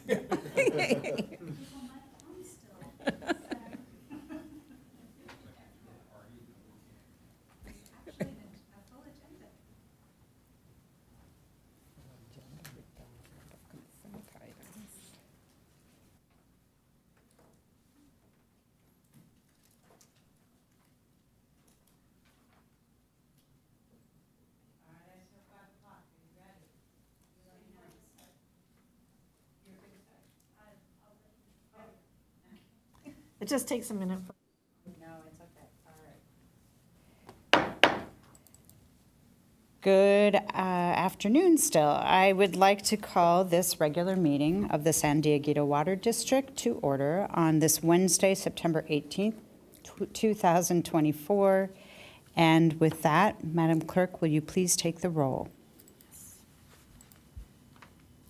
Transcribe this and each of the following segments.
It just takes a minute. No, it's okay. All right. Good afternoon still. I would like to call this regular meeting of the San Dieguito Water District to order on this Wednesday, September 18th, 2024. And with that, Madam Clerk, will you please take the roll?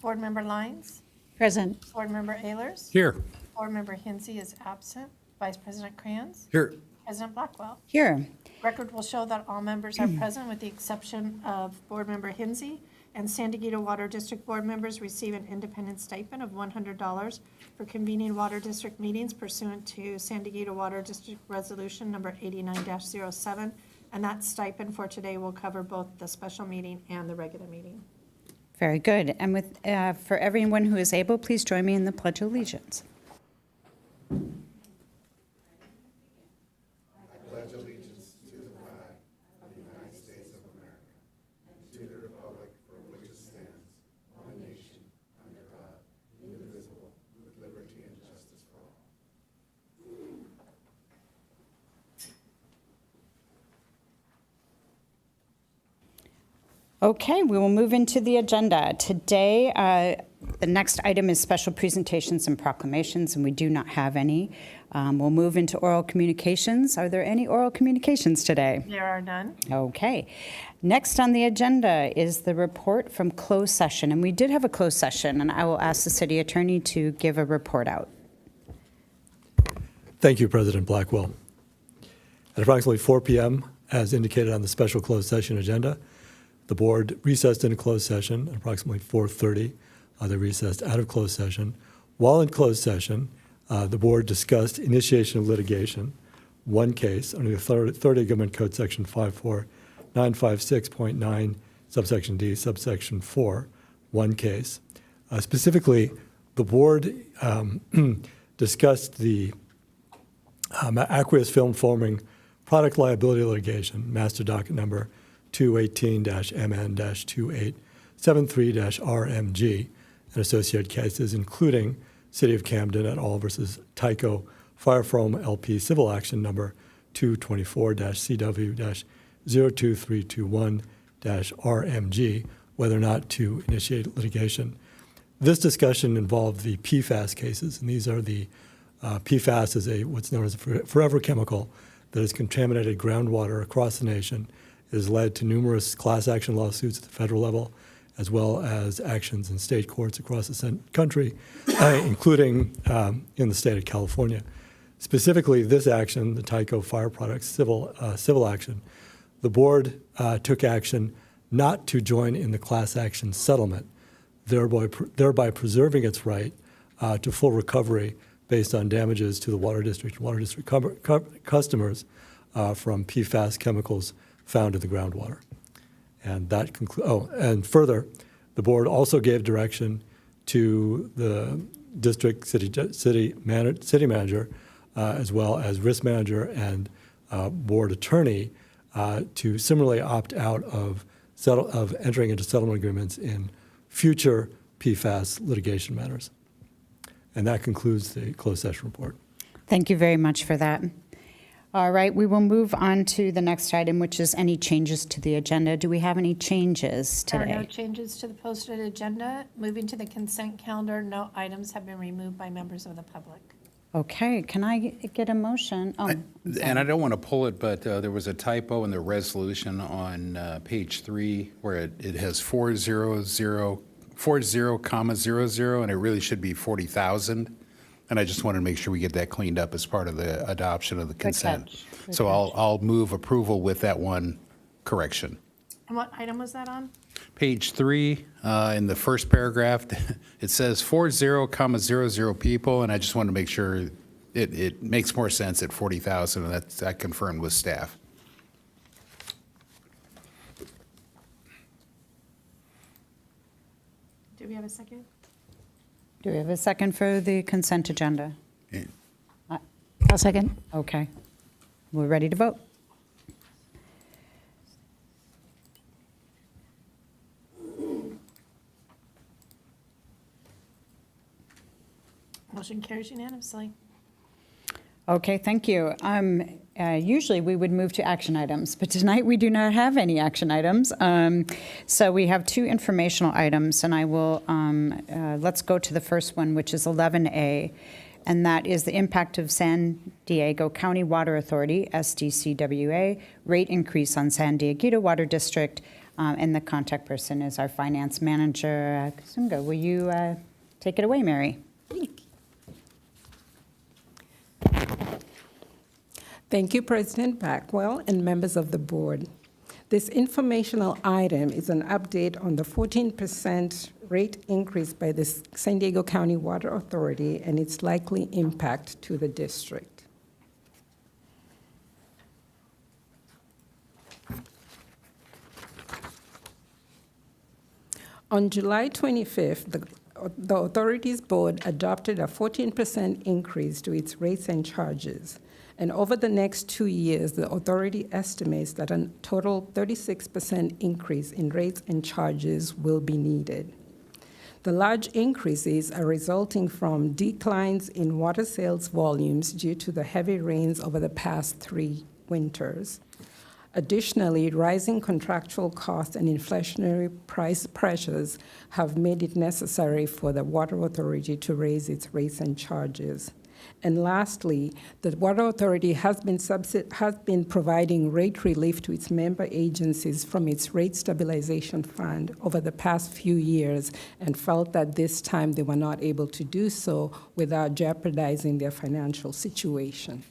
Board Member Lyons? Present. Board Member Ehlers? Here. Board Member Hinsey is absent. Vice President Kranz? Here. President Blackwell? Here. Record will show that all members are present with the exception of Board Member Hinsey, and San Dieguito Water District Board members receive an independent stipend of $100 for convening Water District meetings pursuant to San Dieguito Water District Resolution number 89-07, and that stipend for today will cover both the special meeting and the regular meeting. Very good. And with for everyone who is able, please join me in the Pledge of Allegiance. Okay, we will move into the agenda. Today, the next item is special presentations and proclamations, and we do not have any. We'll move into oral communications. Are there any oral communications today? There are none. Okay. Next on the agenda is the report from closed session, and we did have a closed session, and I will ask the city attorney to give a report out. Thank you, President Blackwell. At approximately 4 p.m., as indicated on the special closed session agenda, the board recessed into closed session at approximately 4:30. They recessed out of closed session. While in closed session, the board discussed initiation of litigation, one case under the Authority Government Code Section 54956.9, subsection D, subsection 4, one case. Specifically, the board discussed the aqueous film forming product liability litigation, master docket number 218-MN-2873-RMG, and associated cases, including City of Camden et al. Versus Tyco Firefoam LP civil action number 224-CW-02321-RMG, whether or not to initiate litigation. This discussion involved the PFAS cases, and these are the PFAS is what's known as a forever chemical that has contaminated groundwater across the nation. It has led to numerous class action lawsuits at the federal level, as well as actions in state courts across the country, including in the state of California. Specifically, this action, the Tyco Fire Products civil action, the board took action not to join in the class action settlement, thereby preserving its right to full recovery based on damages to the water district customers from PFAS chemicals found in the groundwater. And that and further, the board also gave direction to the district city manager, as well as risk manager and board attorney, to similarly opt out of entering into settlement agreements in future PFAS litigation matters. And that concludes the closed session report. Thank you very much for that. All right, we will move on to the next item, which is any changes to the agenda. Do we have any changes today? There are no changes to the posted agenda. Moving to the consent calendar, no items have been removed by members of the public. Okay, can I get a motion? And I don't want to pull it, but there was a typo in the resolution on page 3 where it has 40,000, and it really should be 40,000. And I just wanted to make sure we get that cleaned up as part of the adoption of the consent. So I'll move approval with that one correction. And what item was that on? Page 3, in the first paragraph, it says 40,000 people, and I just wanted to make sure it makes more sense at 40,000, and I confirmed with staff. Do we have a second? Do we have a second for the consent agenda? I'll second. Okay. We're ready to vote. Motion carries unanimously. Okay, thank you. Usually we would move to action items, but tonight we do not have any action items. So we have two informational items, and I will, let's go to the first one, which is 11A, and that is the impact of San Diego County Water Authority, SDCWA, rate increase on San Dieguito Water District, and the contact person is our finance manager, Kasunga. Will you take it away, Mary? Thank you, President Backwell and members of the board. This informational item is an update on the 14% rate increase by the San Diego County Water Authority and its likely impact to the district. On July 25th, the authority's board adopted a 14% increase to its rates and charges. And over the next 2 years, the authority estimates that a total 36% increase in rates and charges will be needed. The large increases are resulting from declines in water sales volumes due to the heavy rains over the past 3 winters. Additionally, rising contractual costs and inflationary price pressures have made it necessary for the Water Authority to raise its rates and charges. And lastly, the Water Authority has been providing rate relief to its member agencies from its Rate Stabilization Fund over the past few years and felt that this time they were not able to do so without jeopardizing their financial situation.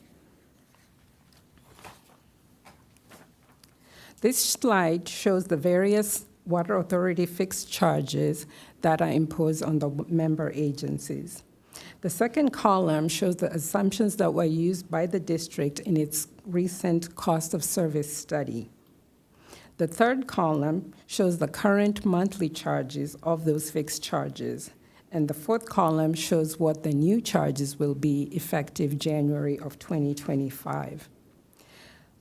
This slide shows the various Water Authority fixed charges that are imposed on the member agencies. The second column shows the assumptions that were used by the district in its recent cost of service study. The third column shows the current monthly charges of those fixed charges. And the fourth column shows what the new charges will be effective January of 2025.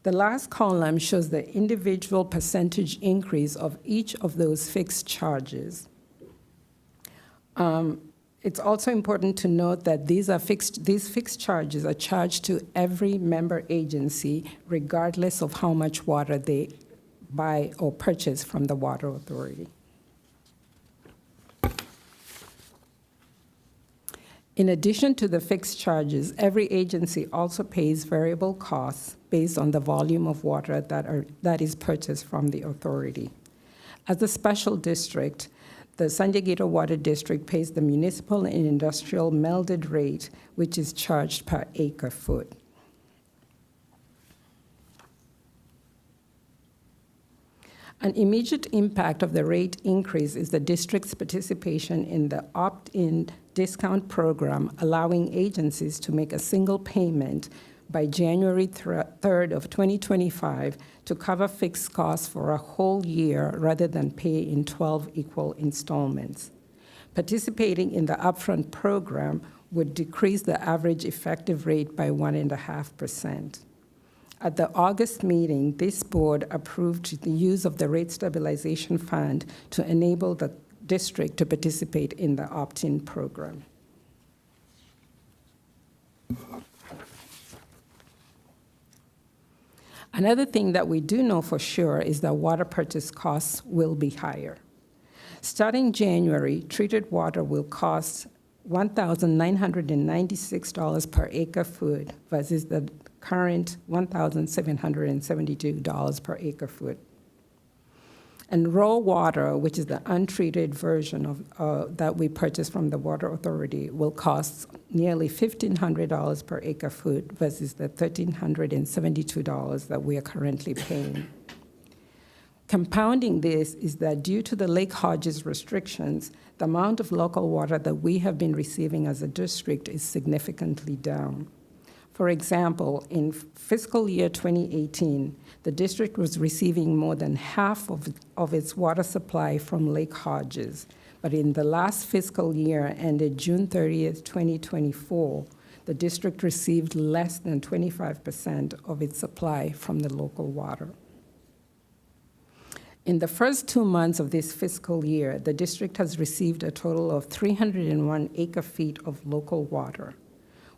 The last column shows the individual percentage increase of each of those fixed charges. It's also important to note that these fixed charges are charged to every member agency, regardless of how much water they buy or purchase from the Water Authority. In addition to the fixed charges, every agency also pays variable costs based on the volume of water that is purchased from the authority. As a special district, the San Dieguito Water District pays the municipal and industrial melded rate, which is charged per acre foot. An immediate impact of the rate increase is the district's participation in the opt-in discount program, allowing agencies to make a single payment by January 3rd of 2025 to cover fixed costs for a whole year rather than pay in 12 equal installments. Participating in the upfront program would decrease the average effective rate by 1.5%. At the August meeting, this board approved the use of the Rate Stabilization Fund to enable the district to participate in the opt-in program. Another thing that we do know for sure is that water purchase costs will be higher. Starting January, treated water will cost $1,996 per acre foot versus the current $1,772 per acre foot. And raw water, which is the untreated version of that we purchase from the Water Authority, will cost nearly $1,500 per acre foot versus the $1,372 that we are currently paying. Compounding this is that due to the Lake Hodges restrictions, the amount of local water that we have been receiving as a district is significantly down. For example, in fiscal year 2018, the district was receiving more than half of its water supply from Lake Hodges. But in the last fiscal year ended June 30th, 2024, the district received less than 25% of its supply from the local water. In the first 2 months of this fiscal year, the district has received a total of 301 acre-feet of local water.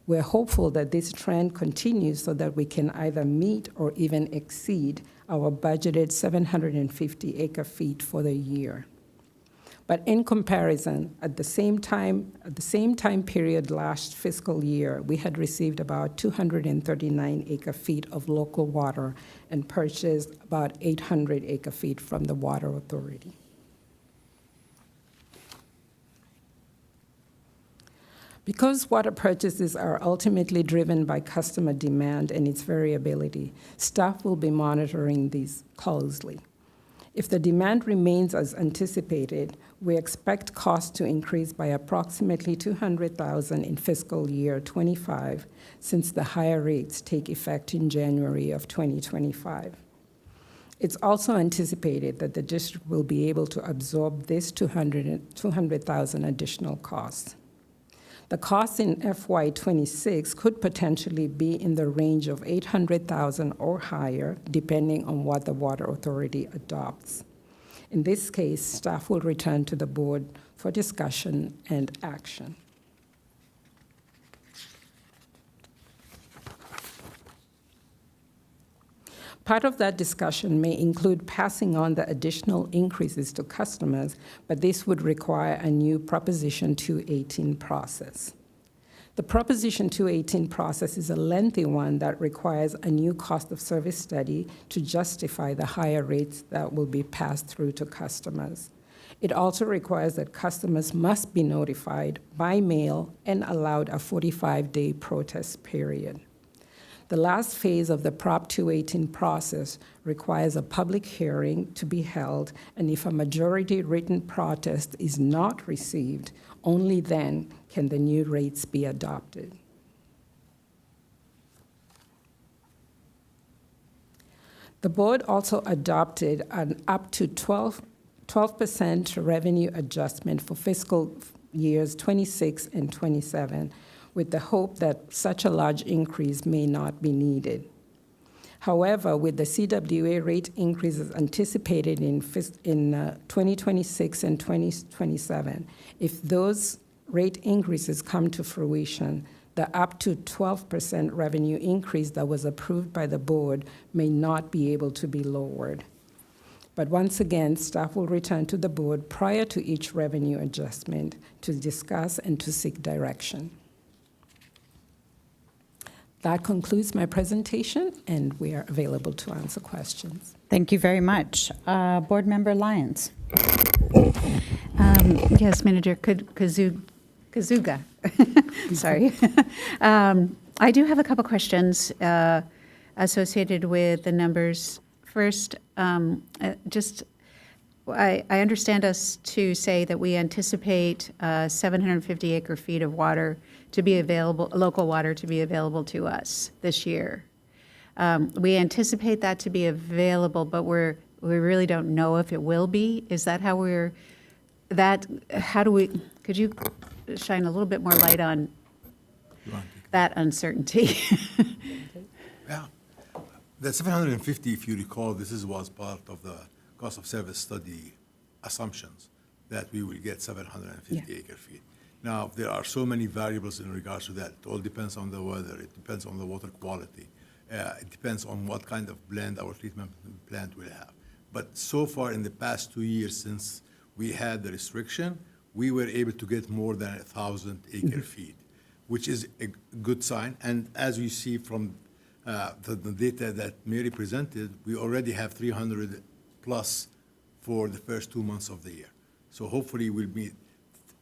We're hopeful that this trend continues so that we can either meet or even exceed our budgeted 750 acre-feet for the year. But in comparison, at the same time period last fiscal year, we had received about 239 acre-feet of local water and purchased about 800 acre-feet from the Water Authority. Because water purchases are ultimately driven by customer demand and its variability, staff will be monitoring these closely. If the demand remains as anticipated, we expect costs to increase by approximately $200,000 in fiscal year 25, since the higher rates take effect in January of 2025. It's also anticipated that the district will be able to absorb this $200,000 additional costs. The costs in FY26 could potentially be in the range of $800,000 or higher, depending on what the Water Authority adopts. In this case, staff will return to the board for discussion and action. Part of that discussion may include passing on the additional increases to customers, but this would require a new Proposition 218 process. The Proposition 218 process is a lengthy one that requires a new cost of service study to justify the higher rates that will be passed through to customers. It also requires that customers must be notified by mail and allowed a 45-day protest period. The last phase of the Prop 218 process requires a public hearing to be held, and if a majority written protest is not received, only then can the new rates be adopted. The board also adopted an up to 12% revenue adjustment for fiscal years 26 and 27, with the hope that such a large increase may not be needed. However, with the CWA rate increases anticipated in 2026 and 2027, if those rate increases come to fruition, the up to 12% revenue increase that was approved by the board may not be able to be lowered. But once again, staff will return to the board prior to each revenue adjustment to discuss and to seek direction. That concludes my presentation, and we are available to answer questions. Thank you very much. Board Member Lyons. Yes, Manager Kazuga. Sorry. I do have a couple questions associated with the numbers. First, I understand us to say that we anticipate 750 acre-feet of water to be available, local water to be available to us this year. We anticipate that to be available, but we really don't know if it will be. Is that how could you shine a little bit more light on that uncertainty? Yeah. The 750, if you recall, was part of the cost of service study assumptions that we will get 750 acre-feet. Now, there are so many variables in regards to that. It all depends on the weather. It depends on the water quality. It depends on what kind of blend our treatment plant will have. But so far in the past 2 years since we had the restriction, we were able to get more than 1,000 acre-feet, which is a good sign. And as we see from the data that Mary presented, we already have 300 plus for the first 2 months of the year. So hopefully we'll meet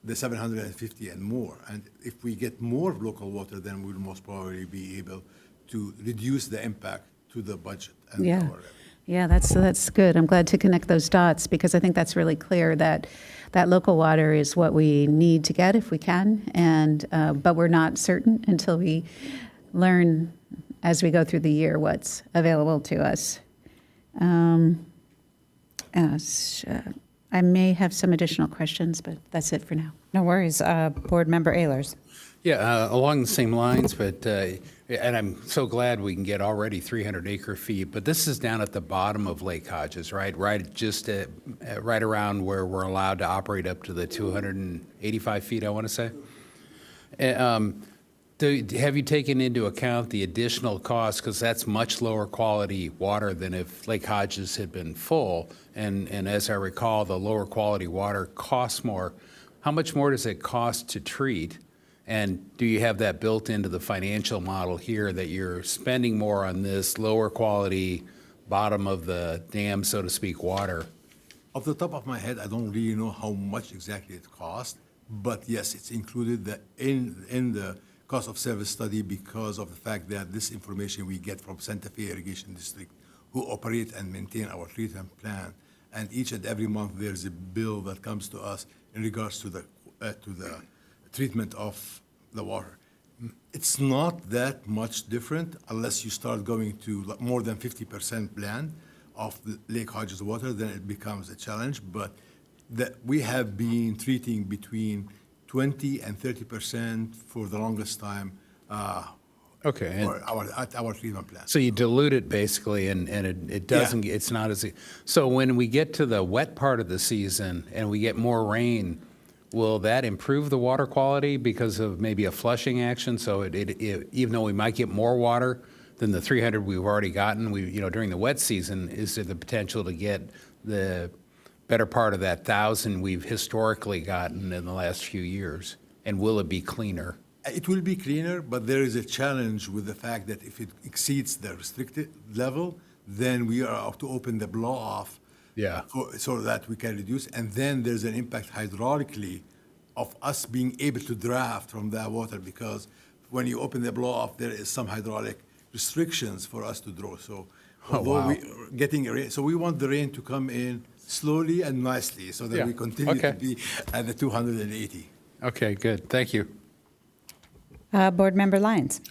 the 750 and more. And if we get more local water, then we'll most probably be able to reduce the impact to the budget and our revenue. Yeah, that's good. I'm glad to connect those dots because I think that's really clear that local water is what we need to get if we can, and but we're not certain until we learn as we go through the year what's available to us. I may have some additional questions, but that's it for now. No worries. Board Member Ehlers. Yeah, along the same lines, but, and I'm so glad we can get already 300 acre feet, but this is down at the bottom of Lake Hodges, right? Right around where we're allowed to operate up to the 285 feet, I want to say. Have you taken into account the additional cost, because that's much lower quality water than if Lake Hodges had been full, and as I recall, the lower quality water costs more. How much more does it cost to treat? And do you have that built into the financial model here, that you're spending more on this lower quality, bottom of the dam, so to speak, water? Off the top of my head, I don't really know how much exactly it costs, but yes, it's included in the cost of service study because of the fact that this information we get from Santa Fe Irrigation District, who operate and maintain our treatment plant, and each and every month there's a bill that comes to us in regards to the treatment of the water. It's not that much different unless you start going to more than 50% blend of the Lake Hodges water, then it becomes a challenge. But that we have been treating between 20 and 30% for the longest time Okay. And at our treatment plant. so you dilute it basically, and it doesn't, it's not as, so when we get to the wet part of the season and we get more rain, will that improve the water quality because of maybe a flushing action? So even though we might get more water than the 300 we've already gotten, during the wet season, is there the potential to get the better part of that 1,000 we've historically gotten in the last few years? And will it be cleaner? It will be cleaner, but there is a challenge with the fact that if it exceeds the restricted level, then we are out to open the blow-off. Yeah. So that we can reduce, and then there's an impact hydraulically of us being able to draft from that water, because when you open the blow-off, there is some hydraulic restrictions for us to draw. So although we're getting rain, so we want the rain to come in slowly and nicely so that we continue to be at the 280. Okay, good. Thank you. Board Member Lyons.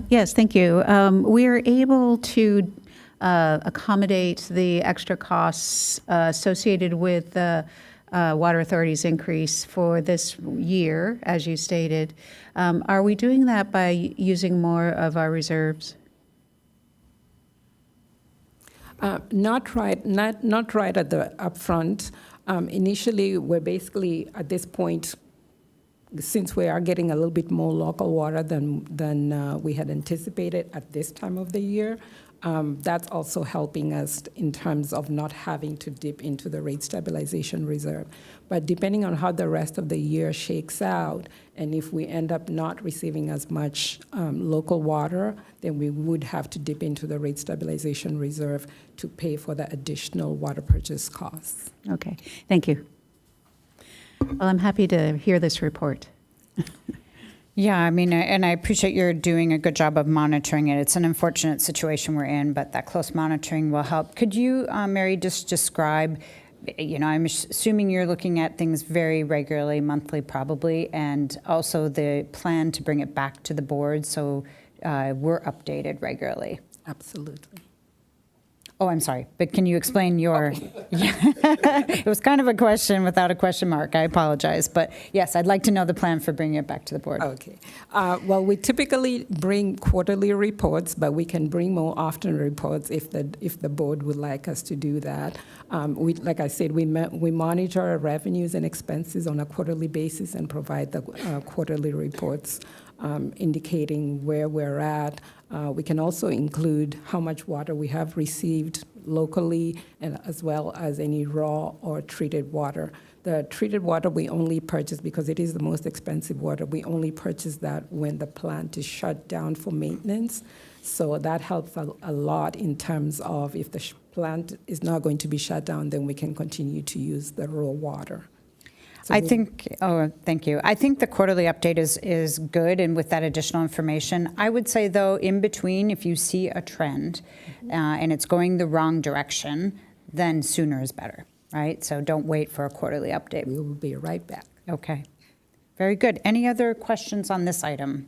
Yes, thank you. We are able to accommodate the extra costs associated with the Water Authority's increase for this year, as you stated. Are we doing that by using more of our reserves? Not right at the upfront. Initially, we're basically at this point, since we are getting a little bit more local water than we had anticipated at this time of the year, that's also helping us in terms of not having to dip into the rate stabilization reserve. But depending on how the rest of the year shakes out, and if we end up not receiving as much local water, then we would have to dip into the rate stabilization reserve to pay for the additional water purchase costs. Okay, thank you. Well, I'm happy to hear this report. Yeah, I mean, and I appreciate you're doing a good job of monitoring it. It's an unfortunate situation we're in, but that close monitoring will help. Could you, Mary, just describe, I'm assuming you're looking at things very regularly, monthly probably, and also the plan to bring it back to the board so we're updated regularly. Absolutely. Oh, I'm sorry, but can you explain your, it was kind of a question without a question mark, I apologize, but yes, I'd like to know the plan for bringing it back to the board. Okay. Well, we typically bring quarterly reports, but we can bring more often reports if the board would like us to do that. Like I said, we monitor our revenues and expenses on a quarterly basis and provide the quarterly reports indicating where we're at. We can also include how much water we have received locally, and as well as any raw or treated water. The treated water we only purchase, because it is the most expensive water, we only purchase that when the plant is shut down for maintenance. So that helps a lot in terms of if the plant is not going to be shut down, then we can continue to use the raw water. I think, thank you. I think the quarterly update is good, and with that additional information, I would say, though, in between, if you see a trend and it's going the wrong direction, then sooner is better, right? So don't wait for a quarterly update. We will be right back. Okay. Very good. Any other questions on this item?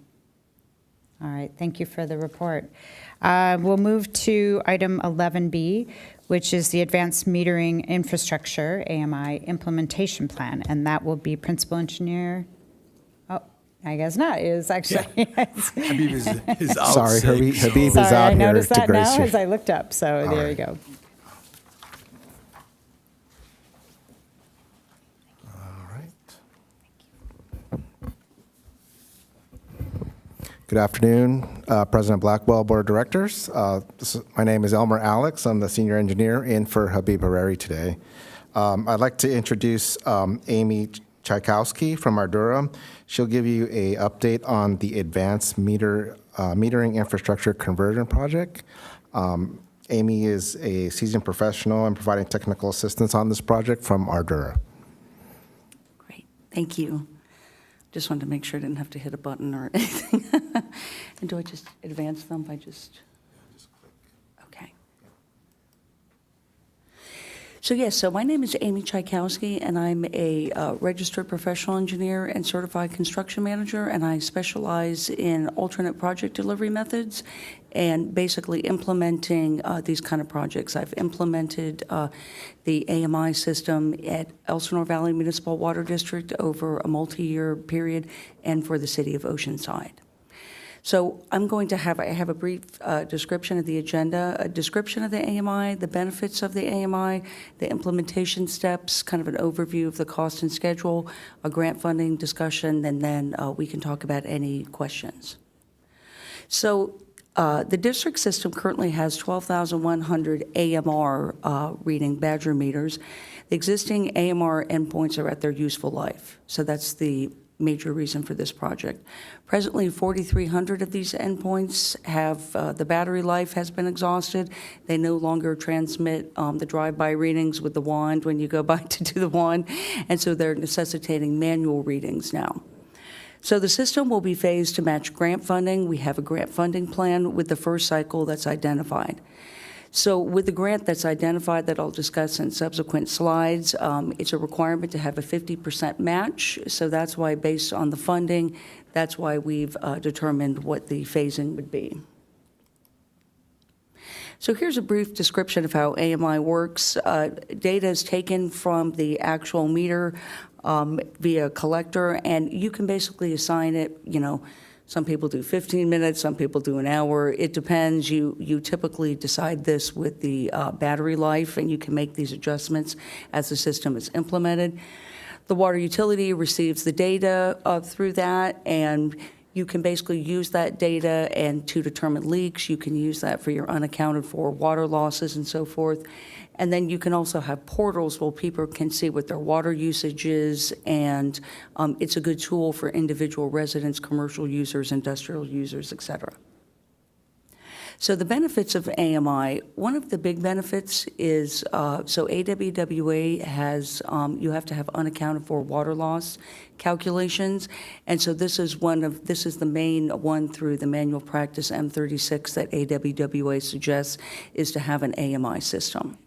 All right, thank you for the report. We'll move to item 11B, which is the Advanced Metering Infrastructure, AMI, Implementation Plan, and that will be Principal Engineer, oh, I guess not, is actually. Habib is out Sorry, sick, Habib so- is Sorry, out I here noticed to that grace now you. as I looked up, so there you go. All right. Good afternoon, President Blackwell, Board of Directors. My name is Elmer Alex. I'm the senior engineer in for Habib Hariri today. I'd like to introduce Amy Tchaikovsky from Ardura. She'll give you a update on the Advanced Metering Infrastructure Conversion Project. Amy is a seasoned professional in providing technical assistance on this project from Ardura. Great, thank you. Just wanted to make sure I didn't have to hit a button or anything. And do I just advance them by just? Okay. So yes, so my name is Amy Tchaikovsky, and I'm a registered professional engineer and certified construction manager, and I specialize in alternate project delivery methods and basically implementing these kind of projects. I've implemented the AMI system at Elsinore Valley Municipal Water District over a multi-year period and for the city of Oceanside. So I'm going to I have a brief description of the agenda, a description of the AMI, the benefits of the AMI, the implementation steps, kind of an overview of the cost and schedule, a grant funding discussion, and then we can talk about any questions. So the district system currently has 12,100 AMR reading Badger meters. The existing AMR endpoints are at their useful life, so that's the major reason for this project. Presently, 4,300 of these endpoints have, the battery life has been exhausted. They no longer transmit the drive-by readings with the wand when you go by to do the wand, and so they're necessitating manual readings now. So the system will be phased to match grant funding. We have a grant funding plan with the first cycle that's identified. So with the grant that's identified that I'll discuss in subsequent slides, it's a requirement to have a 50% match. So that's why, based on the funding, that's why we've determined what the phasing would be. So here's a brief description of how AMI works. Data is taken from the actual meter via collector, and you can basically assign it, some people do 15 minutes, some people do an hour. It depends. You typically decide this with the battery life, and you can make these adjustments as the system is implemented. The water utility receives the data through that, and you can basically use that data and to determine leaks. You can use that for your unaccounted for water losses and so forth. And then you can also have portals where people can see what their water usage is, and it's a good tool for individual residents, commercial users, industrial users, et cetera. So the benefits of AMI, one of the big benefits is, so AWWA has, you have to have unaccounted for water loss calculations, and so this is the main one through the manual practice M36 that AWWA suggests, is to have an AMI system.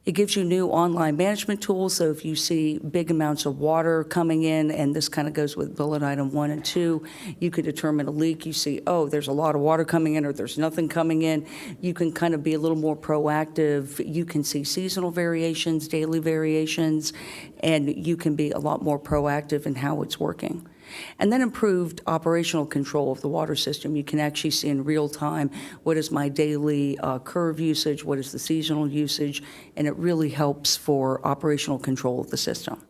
It gives you new online management tools, so if you see big amounts of water coming in, and this kind of goes with bullet item 1 and 2, you could determine a leak. You see, oh, there's a lot of water coming in, or there's nothing coming in. You can kind of be a little more proactive. You can see seasonal variations, daily variations, and you can be a lot more proactive in how it's working. And then improved operational control of the water system. You can actually see in real time, what is my daily curve usage, what is the seasonal usage, and it really helps for operational control of the system.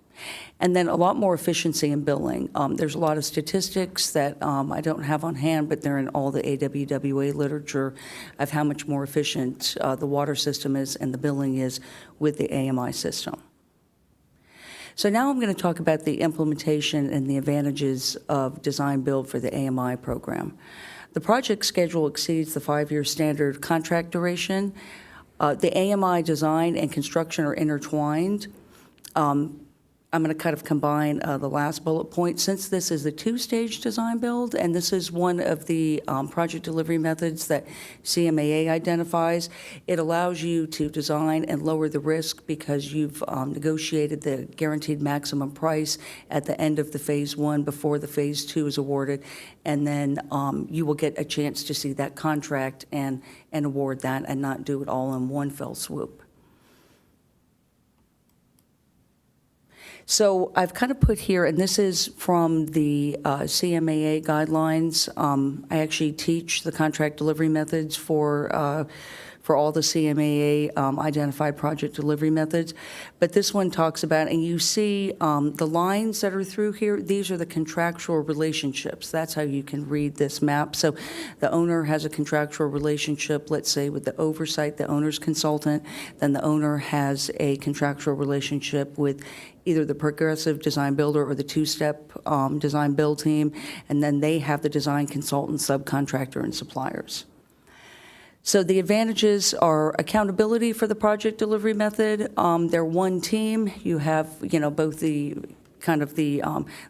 And then a lot more efficiency in billing. There's a lot of statistics that I don't have on hand, but they're in all the AWWA literature of how much more efficient the water system is and the billing is with the AMI system. So now I'm going to talk about the implementation and the advantages of design build for the AMI program. The project schedule exceeds the 5-year standard contract duration. The AMI design and construction are intertwined. I'm going to kind of combine the last bullet point. Since this is a two-stage design build, and this is one of the project delivery methods that CMAA identifies, it allows you to design and lower the risk because you've negotiated the guaranteed maximum price at the end of the phase one before the phase two is awarded, and then you will get a chance to see that contract and award that and not do it all in one fell swoop. So I've kind of put here, and this is from the CMAA guidelines. I actually teach the contract delivery methods for all the CMAA identified project delivery methods. But this one talks about, and you see the lines that are through here, these are the contractual relationships. That's how you can read this map. So the owner has a contractual relationship, let's say, with the oversight, the owner's consultant. Then the owner has a contractual relationship with either the progressive design builder or the two-step design build team, and then they have the design consultant, subcontractor, and suppliers. So the advantages are accountability for the project delivery method. They're one team. You have, both the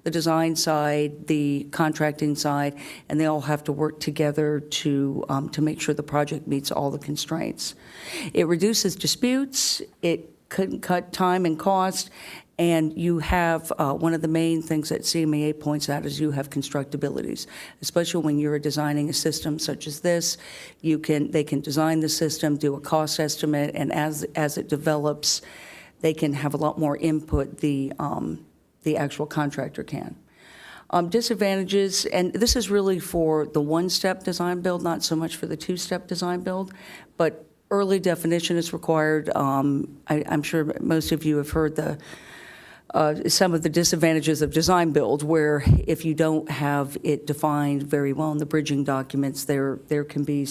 design side, the contracting side, and they all have to work together to make sure the project meets all the constraints. It reduces disputes. It could cut time and cost. And you have, one of the main things that CMAA points out is you have constructabilities, especially when you're designing a system such as this. They can design the system, do a cost estimate, and as it develops, they can have a lot more input, the actual contractor can. Disadvantages, and this is really for the one-step design build, not so much for the two-step design build, but early definition is required. I'm sure most of you have heard some of the disadvantages of design build, where if you don't have it defined very well in the bridging documents, there can be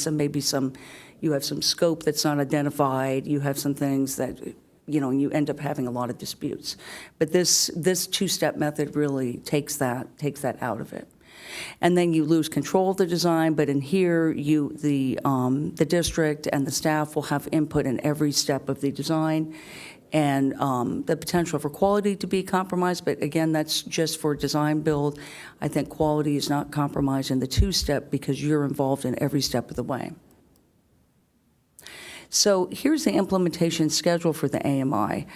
you have some scope that's not identified, you have some things that, you end up having a lot of disputes. But this two-step method really takes that out of it. And then you lose control of the design, but in here, the district and the staff will have input in every step of the design, and the potential for quality to be compromised, but again, that's just for design build. I think quality is not compromised in the two-step because you're involved in every step of the way. So here's the implementation schedule for the AMI.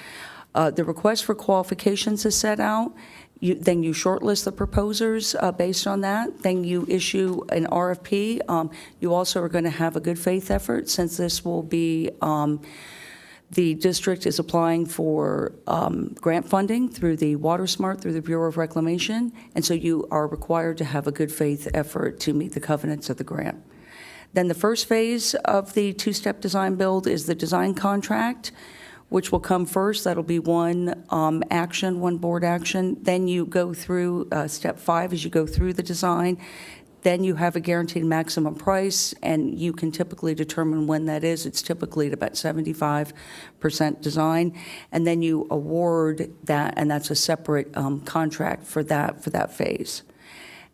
The request for qualifications is set out. Then you shortlist the proposers based on that. Then you issue an RFP. You also are going to have a good faith effort, since this will be the district is applying for grant funding through the WaterSmart, through the Bureau of Reclamation, and so you are required to have a good faith effort to meet the covenants of the grant. Then the first phase of the two-step design build is the design contract, which will come first. That'll be one board action. Then you go through step 5 as you go through the design. Then you have a guaranteed maximum price, and you can typically determine when that is. It's typically at about 75% design, and then you award that, and that's a separate contract for that phase.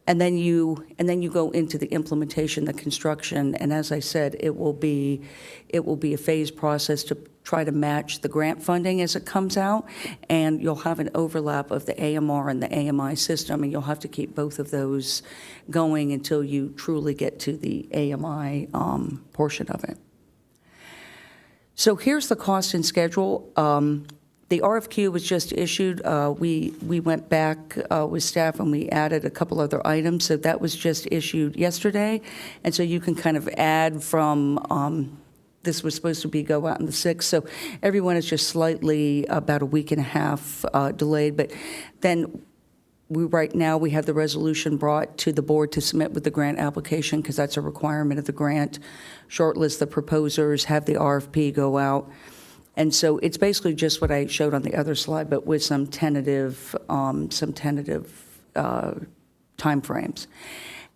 And then you go into the implementation, the construction, and as I said, it will be a phased process to try to match the grant funding as it comes out, and you'll have an overlap of the AMR and the AMI system, and you'll have to keep both of those going until you truly get to the AMI portion of it. So here's the cost and schedule. The RFQ was just issued. We went back with staff and we added a couple other items, so that was just issued yesterday, and so you can kind of add from this was supposed to go out on the 6th, so everyone is just slightly about a week and a half delayed. But then right now we have the resolution brought to the board to submit with the grant application, because that's a requirement of the grant. Shortlist the proposers, have the RFP go out. And so it's basically just what I showed on the other slide, but with some tentative timeframes.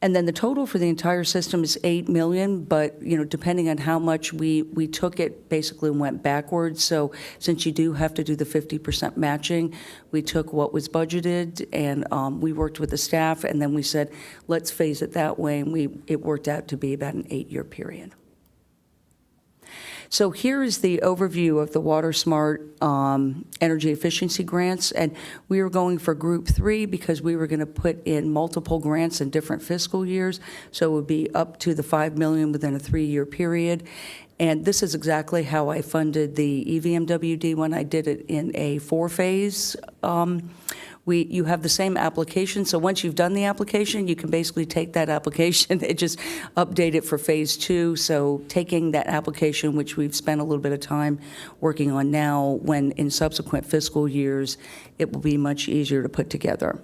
And then the total for the entire system is $8 million, but depending on how much we took it, basically went backwards. So since you do have to do the 50% matching, we took what was budgeted, and we worked with the staff, and then we said, let's phase it that way, and it worked out to be about an 8-year period. So here is the overview of the Water Smart energy efficiency grants, and we were going for Group 3 because we were going to put in multiple grants in different fiscal years, so it would be up to the $5 million within a 3-year period. And this is exactly how I funded the EVMWD when I did it in a 4-phase. You have the same application, so once you've done the application, you can basically take that application and just update it for Phase 2. So taking that application, which we've spent a little bit of time working on now, when in subsequent fiscal years, it will be much easier to put together.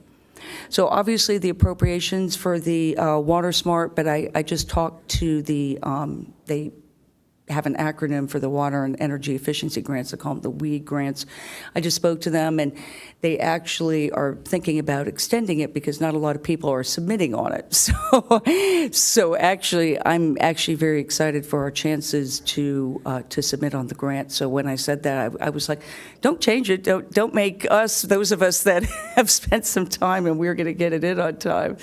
So obviously, the appropriations for the Water Smart, but I just talked to they have an acronym for the water and energy efficiency grants. They call them the WEEG grants. I just spoke to them, and they actually are thinking about extending it because not a lot of people are submitting on it. So actually, I'm actually very excited for our chances to submit on the grant. So when I said that, I was like, don't change it. Don't make us, those of us that have spent some time and we're going to get it in on time.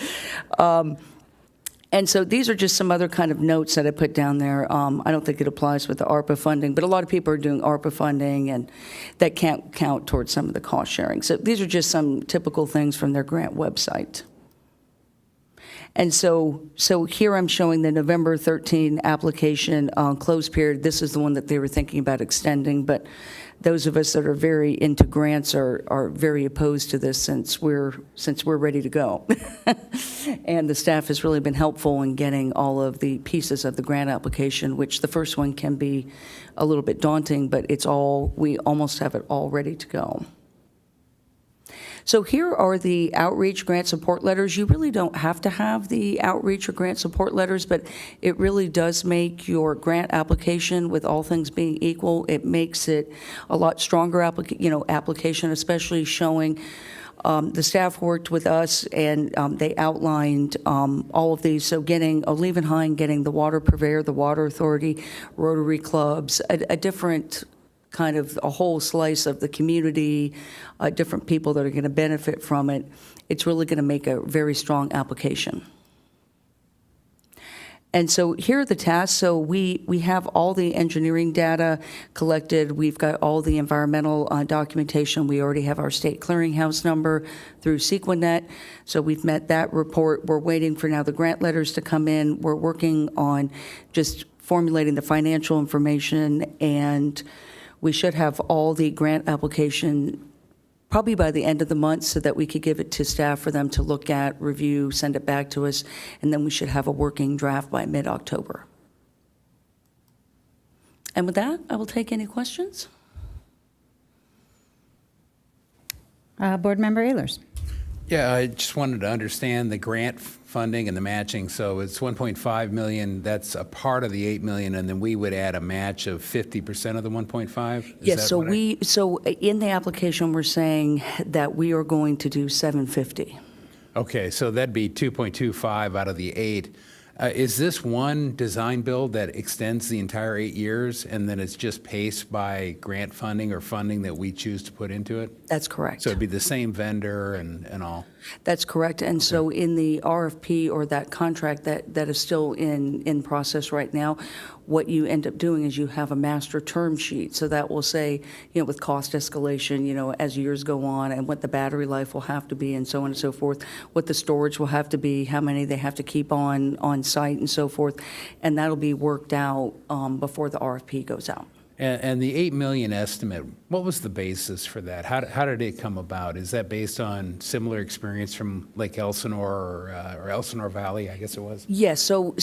And so these are just some other kind of notes that I put down there. I don't think it applies with the ARPA funding, but a lot of people are doing ARPA funding, and that can't count towards some of the cost sharing. So these are just some typical things from their grant website. And so here I'm showing the November 13 application closed period. This is the one that they were thinking about extending, but those of us that are very into grants are very opposed to this since we're ready to go. And the staff has really been helpful in getting all of the pieces of the grant application, which the first one can be a little bit daunting, but we almost have it all ready to go. So here are the outreach grant support letters. You really don't have to have the outreach or grant support letters, but it really does make your grant application, with all things being equal, it makes it a lot stronger application, especially showing the staff worked with us, and they outlined all of these. So getting Olevenheim, getting the water purveyor, the water authority, Rotary clubs, a different kind of a whole slice of the community, different people that are going to benefit from it. It's really going to make a very strong application. And so here are the tasks. So we have all the engineering data collected. We've got all the environmental documentation. We already have our state clearinghouse number through Sequanet. So we've met that report. We're waiting for now the grant letters to come in. We're working on just formulating the financial information, and we should have all the grant application probably by the end of the month so that we could give it to staff for them to look at, review, send it back to us, and then we should have a working draft by mid-October. And with that, I will take any questions. Board Member Ehlers. Yeah, I just wanted to understand the grant funding and the matching. So it's 1.5 million, that's a part of the 8 million, and then we would add a match of 50% of the 1.5? Yes, so in the application, we're saying that we are going to do 750. Okay, so that'd be 2.25 out of the 8. Is this one design build that extends the entire 8 years, and then it's just paced by grant funding or funding that we choose to put into it? That's correct. So it'd be the same vendor and all? That's correct. And so in the RFP or that contract that is still in process right now, what you end up doing is you have a master term sheet. So that will say, with cost escalation, as years go on, and what the battery life will have to be, and so on and so forth, what the storage will have to be, how many they have to keep on site, and so forth. And that'll be worked out before the RFP goes out. And the 8 million estimate, what was the basis for that? How did it come about? Is that based on similar experience from Lake Elsinore or Elsinore Valley, I guess it was? Yes, so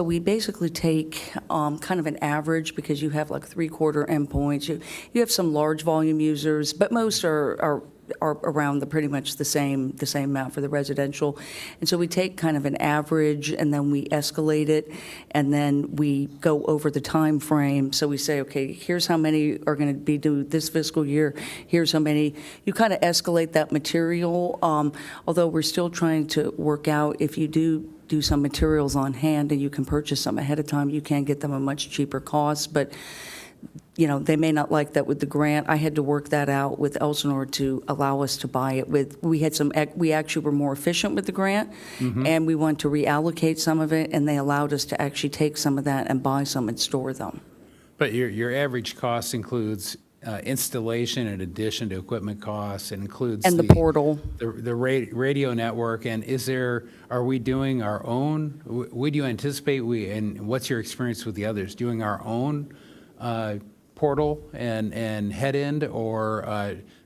we basically take kind of an average, because you have like 3/4 endpoints. You have some large volume users, but most are around pretty much the same amount for the residential. And so we take kind of an average, and then we escalate it, and then we go over the time frame. So we say, okay, here's how many are going to be due this fiscal year. Here's how many. You kind of escalate that material, although we're still trying to work out if you do some materials on hand and you can purchase them ahead of time, you can get them a much cheaper cost. But they may not like that with the grant. I had to work that out with Elsinore to allow us to buy it we actually were more efficient with the grant, and we wanted to reallocate some of it, and they allowed us to actually take some of that and buy some and store them. But your average cost includes installation in addition to equipment costs. It includes And the portal. the radio network. And are we doing our own? Would you anticipate and what's your experience with the others, doing our own portal and head end? Or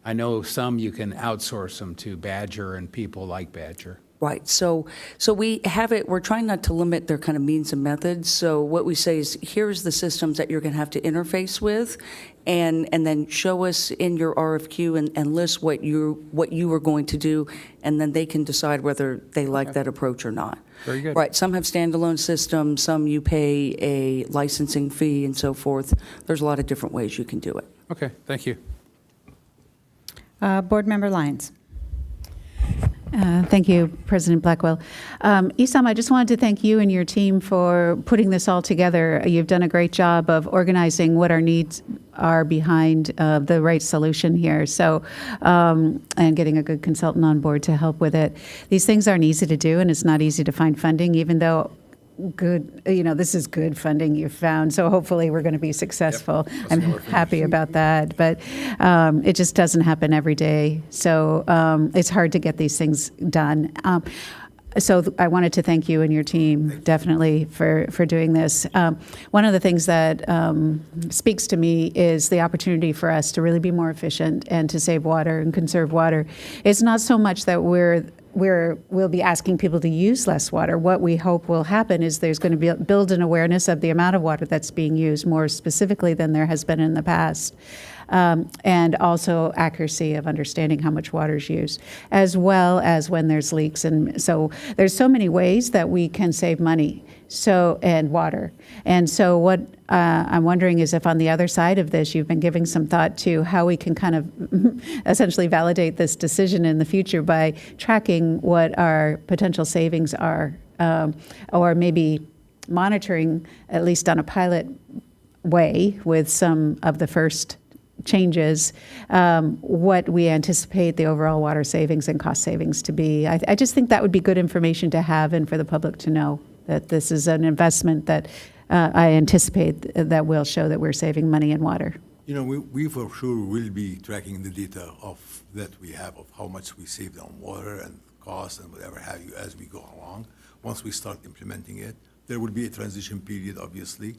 I know some you can outsource them to Badger and people like Badger. Right, so we have it, we're trying not to limit their kind of means and methods. So what we say is, here's the systems that you're going to have to interface with, and then show us in your RFQ and list what you are going to do, and then they can decide whether they like that approach or not. Very good. Right, some have standalone systems, some you pay a licensing fee and so forth. There's a lot of different ways you can do it. Okay, thank you. Board Member Lyons. Thank you, President Blackwell. Isam, I just wanted to thank you and your team for putting this all together. You've done a great job of organizing what our needs are behind the right solution here. So, and getting a good consultant on board to help with it. These things aren't easy to do, and it's not easy to find funding, even though this is good funding you've found, so hopefully we're going to be successful. I'm happy about that, but it just doesn't happen every day, so it's hard to get these things done. So I wanted to thank you and your team, definitely, for doing this. One of the things that speaks to me is the opportunity for us to really be more efficient and to save water and conserve water. It's not so much that we'll be asking people to use less water. What we hope will happen is there's going to build an awareness of the amount of water that's being used more specifically than there has been in the past. And also accuracy of understanding how much water is used, as well as when there's leaks. And so there's so many ways that we can save money and water. And so what I'm wondering is if on the other side of this, you've been giving some thought to how we can kind of essentially validate this decision in the future by tracking what our potential savings are, or maybe monitoring, at least on a pilot way with some of the first changes, what we anticipate the overall water savings and cost savings to be. I just think that would be good information to have and for the public to know that this is an investment that I anticipate that will show that we're saving money and water. We for sure will be tracking the data that we have of how much we saved on water and cost and whatever have you as we go along. Once we start implementing it, there will be a transition period, obviously,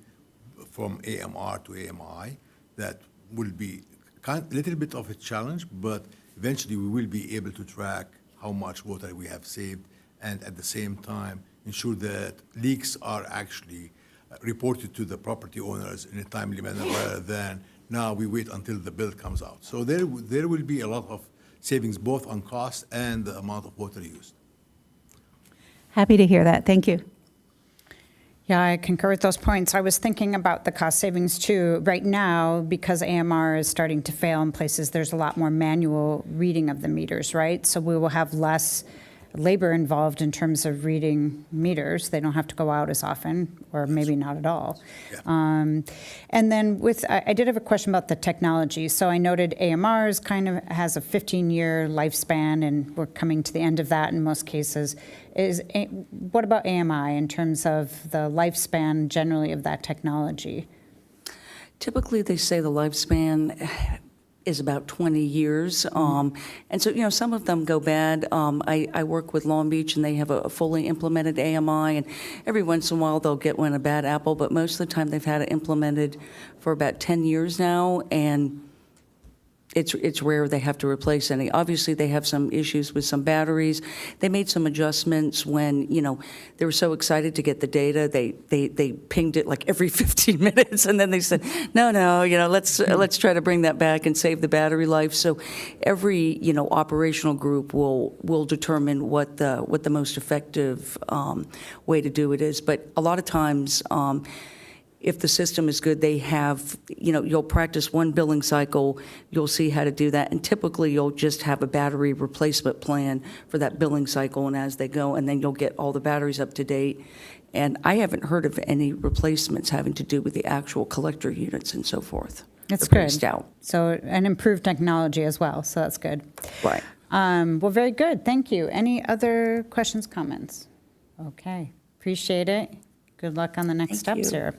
from AMR to AMI that will be a little bit of a challenge, but eventually we will be able to track how much water we have saved and at the same time ensure that leaks are actually reported to the property owners in a timely manner rather than now we wait until the bill comes out. So there will be a lot of savings both on cost and the amount of water used. Happy to hear that. Thank you. Yeah, I concur with those points. I was thinking about the cost savings too. Right now, because AMR is starting to fail in places, there's a lot more manual reading of the meters, right? So we will have less labor involved in terms of reading meters. They don't have to go out as often, or maybe not at all. Yeah. And then I did have a question about the technology. So I noted AMRs kind of has a 15-year lifespan, and we're coming to the end of that in most cases. What about AMI in terms of the lifespan generally of that technology? Typically, they say the lifespan is about 20 years. And so, some of them go bad. I work with Long Beach, and they have a fully implemented AMI, and every once in a while they'll get one a bad apple, but most of the time they've had it implemented for about 10 years now, and it's rare they have to replace any. Obviously, they have some issues with some batteries. They made some adjustments when, they were so excited to get the data. They pinged it like every 15 minutes, and then they said, no, let's try to bring that back and save the battery life. So every, operational group will determine what the most effective way to do it is. But a lot of times, if the system is good, they have, you'll practice one billing cycle, you'll see how to do that, and typically you'll just have a battery replacement plan for that billing cycle and as they go, and then you'll get all the batteries up to date. And I haven't heard of any replacements having to do with the actual collector units and so forth. That's They're pretty good. stout. So an improved technology as well, so that's good. Right. Well, very good. Thank you. Any other questions, comments? Okay, appreciate it. Good luck on the next Thank steps you. here.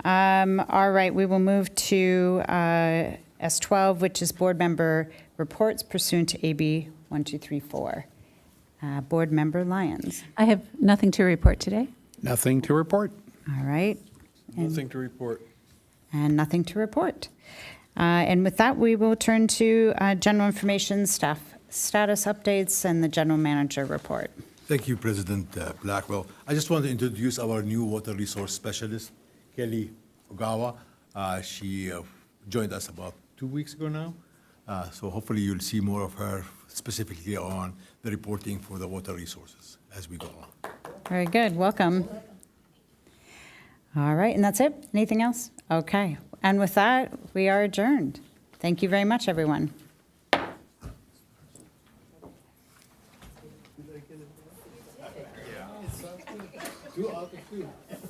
All right, we will move to S12, which is board member reports pursuant to AB 1234. Board member Lyons. I have nothing to report today. Nothing to report. All right. Nothing to report. And nothing to report. And with that, we will turn to general information, staff status updates, and the general manager report. Thank you, President Blackwell. I just want to introduce our new water resource specialist, Kelly Ogawa. She joined us about 2 weeks ago now. So hopefully you'll see more of her specifically on the reporting for the water resources as we go along. Very good. Welcome. All right, and that's it? Anything else? Okay. And with that, we are adjourned. Thank you very much, everyone.